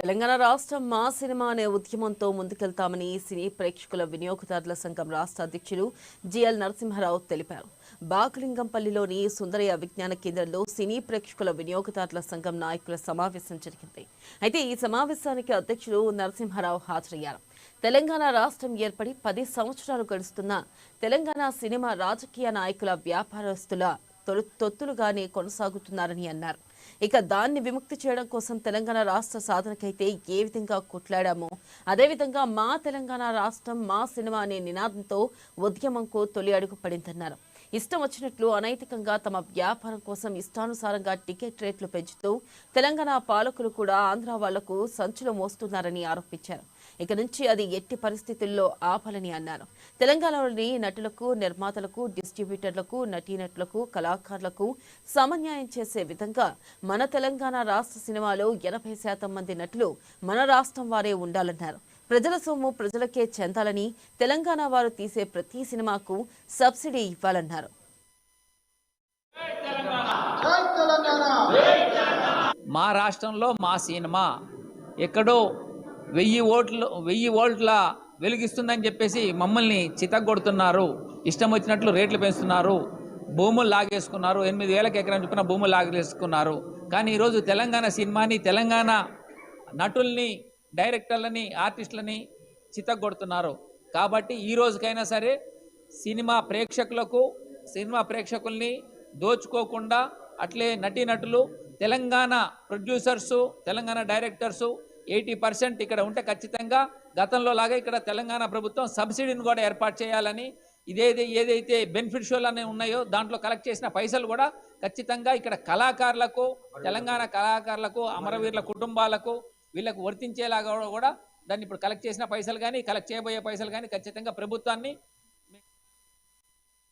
తెలంగాణ రాష్ట్రం మా సినిమా అనే ఉద్యమంతో ముందుకెళ్తామని సినీ ప్రేక్షకుల వినియోగదారుల సంఘం రాష్ట్ర అధ్యక్షులు జిఎల్ నరసింహారావు తెలిపారు. బాకలింగంపల్లిలోని సుందరయ్య విజ్ఞాన కేంద్రంలో సినీ ప్రేక్షకుల వినియోగదారుల సంఘం నాయకుల సమావేశం జరిగింది. అయితే ఈ సమావేశానికి అధ్యక్షులు నరసింహారావు హాజరయ్యారు. తెలంగాణ రాష్ట్రం ఏర్పడి 10 సంవత్సరాలు గడుస్తున్న తెలంగాణ సినిమా రాజకీయ నాయకుల వ్యాపారస్తుల తొత్తులుగానే కొనసాగుతున్నారని అన్నారు. ఇక దాన్ని విముక్తి చేయడం కోసం తెలంగాణ రాష్ట్ర సాధనకైతే ఏ విధంగా కొట్లాడామో అదేవిధంగా మా తెలంగాణ రాష్ట్రం మా సినిమా అనే నినాదంతో ఉద్యమంకు తొలి అడుగు పడిందన్నారు. ఇష్టం వచ్చినట్లు అనైతికంగా తమ వ్యాపారం కోసం ఇష్టానుసారంగా టికెట్ రేట్లు పెంచుతూ తెలంగాణ పాలకులు కూడా ఆంధ్ర వాళ్లకు సంచులు మోస్తున్నారని ఆరోపించారు. ఇక నుంచి అది ఎట్టి పరిస్థితుల్లో ఆపాలని అన్నారు. తెలంగాణలోని నటులకు, నిర్మాతలకు, డిస్ట్రిబ్యూటర్లకు, నటీనటులకు, కళాకారులకు సమన్యాయం చేసే విధంగా మన తెలంగాణ రాష్ట్ర సినిమాలో 80% మంది నటులు మన రాష్ట్రం వారే ఉండాలన్నారు. ప్రజల సొమ్ము ప్రజలకే చెందాలని, తెలంగాణ వారు తీసే ప్రతి సినిమాకు సబ్సిడీ ఇవ్వాలన్నారు. మా రాష్ట్రంలో మా సినిమా ఎక్కడో 1000 వోల్ట్ల వెలిగిస్తుందని చెప్పేసి మమ్మల్ని చితగొడుతున్నారు. ఇష్టం వచ్చినట్లు రేట్లు పెంచుతున్నారు. భూములు లాగేసుకున్నారు. 8000 ఎకరం చొప్పున భూములు లాగేసుకున్నారు. కానీ ఈరోజు తెలంగాణ సినిమాని, తెలంగాణ నటుల్ని, డైరెక్టర్లని, ఆర్టిస్టులని చితగొడుతున్నారు. కాబట్టి ఈ రోజుకైనా సరే సినిమా ప్రేక్షకుల్ని దోచుకోకుండా, అట్లే నటీనటులు, తెలంగాణ ప్రొడ్యూసర్సు, తెలంగాణ డైరెక్టర్సు 80% ఇక్కడ ఉంటే ఖచ్చితంగా గతంలో లాగా ఇక్కడ తెలంగాణ ప్రభుత్వం సబ్సిడీని కూడా ఏర్పాటు చేయాలని, ఏదైతే బెనిఫిషియల్ అని ఉన్నాయో దాంట్లో కలెక్ట్ చేసిన పైసలు కూడా ఖచ్చితంగా ఇక్కడ కళాకారులకు, తెలంగాణ కళాకారులకు, అమరవీరుల కుటుంబాలకు వీళ్ళకు వర్తించేలాగా కూడా దాన్ని ఇప్పుడు కలెక్ట్ చేసిన పైసలు కానీ, కలెక్ట్ చేయబోయే పైసలు కానీ ఖచ్చితంగా ప్రభుత్వాన్ని